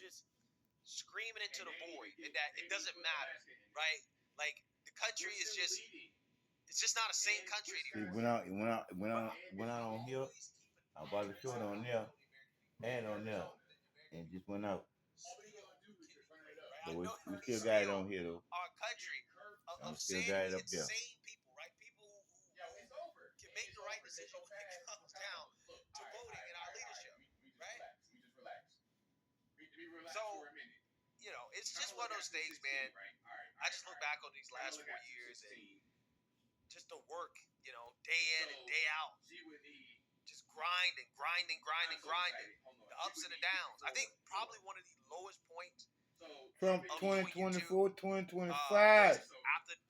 just screaming into the void, and that it doesn't matter, right? Like the country is just, it's just not the same country anymore. Went out on here. I bought the short on there and on there, and just went out. But we still got it on here though. Our country of still got it up there. insane people, right? People who can make the right decision when it comes down to voting in our leadership, right? So, you know, it's just one of those things, man. I just look back on these last 4 years and just the work, you know, day in and day out. Just grinding. The ups and the downs. I think probably one of the lowest points from 2024, 2025. After the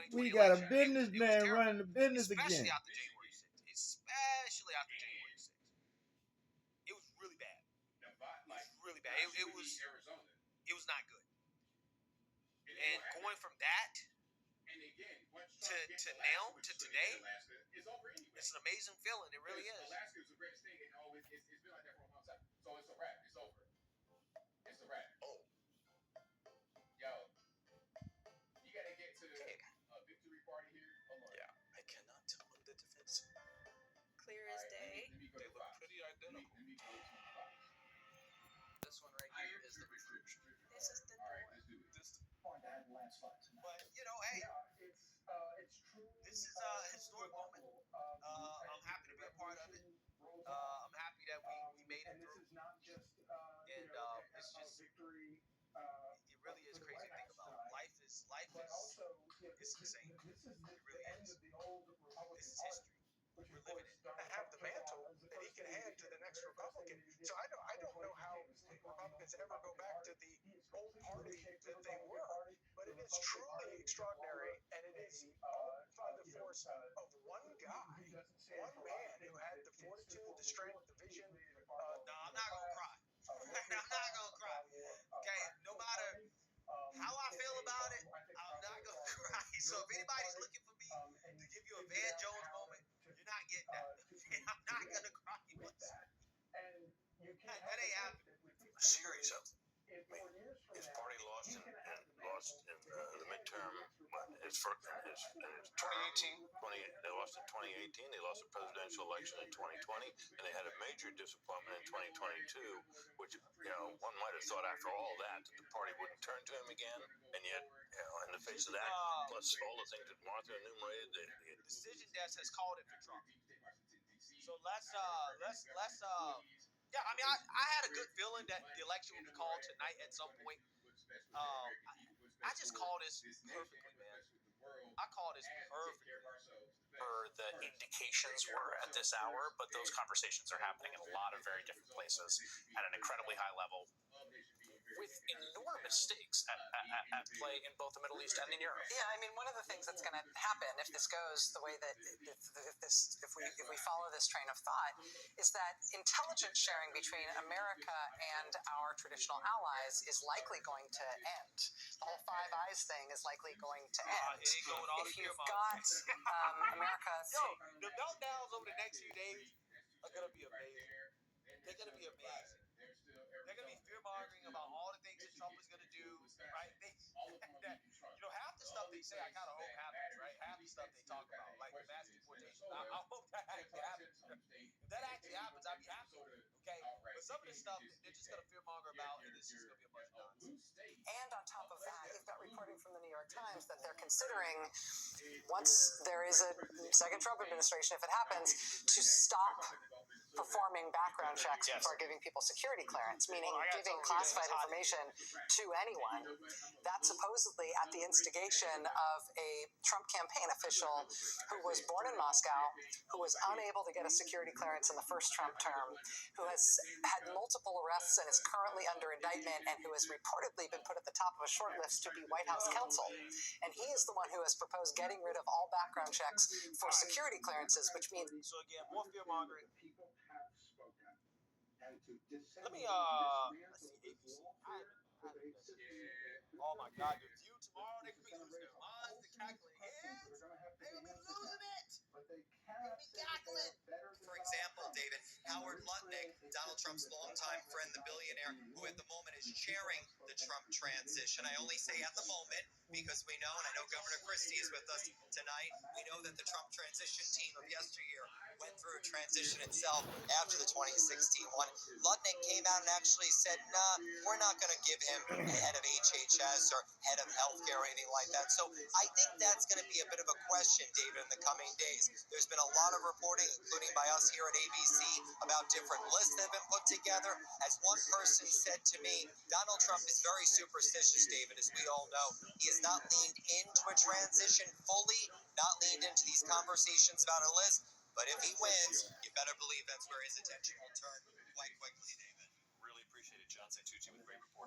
2020 we got election, a businessman running the business especially again. After January 6th. Especially after January 6th. It was really bad. It was not good. And going from that to now, to today, it's an amazing feeling. It really is. Alaska is a great state, and it's been like that for a long time. So it's a wrap. It's over. It's a wrap. Oh. Yo. You got to get to a victory party here. Hold on. Yeah. I cannot tell the difference. Clear as day. They look pretty identical. This one right here is the refresher. This is the door. All right, let's do it. But, you know, hey. It's true. This is a historic moment. I'm happy to be a part of it. I'm happy that we made it through. And it's just, it really is crazy to think about. Life is insane. It really is. This is history. We're living it. Have the mantle that he can hand to the next Republican. So I don't know how Republicans ever go back to the old party that they were, but it is truly extraordinary, and it is all by the force of one guy, one man who had the fortitude, the strength, the vision. No, I'm not gonna cry. I'm not gonna cry. Okay, no matter how I feel about it, I'm not gonna cry. So if anybody's looking for me to give you a Van Jones moment, you're not getting that. I'm not gonna cry. That ain't happening. Series of. I mean, his party lost in the midterm. His 2018. They lost in 2018. They lost the presidential election in 2020, and they had a major disappointment in 2022. Which, you know, one might have thought after all that the party wouldn't turn to him again, and yet, you know, in the face of that, plus all the things that Martha enumerated, the decision desk has called it for Trump. So let's yeah, I mean, I had a good feeling that the election would be called tonight at some point. I just call this perfectly, man. I call this perfectly. The indications were at this hour, but those conversations are happening in a lot of very different places at an incredibly high level, with enormous stakes at play in both the Middle East and in Europe. Yeah, I mean, one of the things that's going to happen if this goes the way that if we follow this train of thought is that intelligence sharing between America and our traditional allies is likely going to end. The whole Five Eyes thing is likely going to end. If you've got America, the meltdowns over the next few days are going to be amazing. They're going to be amazing. They're going to be fear-mongering about all the things that Trump is going to do, right? You know, half the stuff they say, I kind of hope happens, right? Half the stuff they talk about, like mass deportation. I hope that actually happens. If that actually happens, I'd be happy, okay? But some of the stuff, they're just going to fear-monger about, and it's just going to be a bunch of nonsense. And on top of that, you've got reporting from the New York Times that they're considering, once there is a second Trump administration, if it happens, to stop performing background checks before giving people security clearance, meaning giving classified information to anyone. That's supposedly at the instigation of a Trump campaign official who was born in Moscow, who was unable to get a security clearance in the first Trump term, who has had multiple arrests and is currently under indictment, and who has reportedly been put at the top of a short list to be White House counsel. And he is the one who has proposed getting rid of all background checks for security clearances, which means... So again, more fear-mongering. Let me, let's see, ABC. Oh my God, the View tomorrow, they're going to be losing their minds, they're cackling heads. They're going to be losing it. They're going to be cackling. For example, David, how Howard Lutnick, Donald Trump's longtime friend, the billionaire, who at the moment is chairing the Trump transition. I only say at the moment because we know, and I know Governor Christie is with us tonight, we know that the Trump transition team of yesteryear went through a transition itself after the 2016 one. Lutnick came out and actually said, nah, we're not going to give him the head of HHS or head of healthcare or anything like that. So I think that's going to be a bit of a question, David, in the coming days. There's been a lot of reporting, including by us here at ABC, about different lists that have been put together. As one person said to me, Donald Trump is very superstitious, David, as we all know. He has not leaned into a transition fully, not leaned into these conversations about a list. But if he wins, you better believe that's where his attention will turn quite quickly, David. Really appreciate it, John Santucci with great reporting.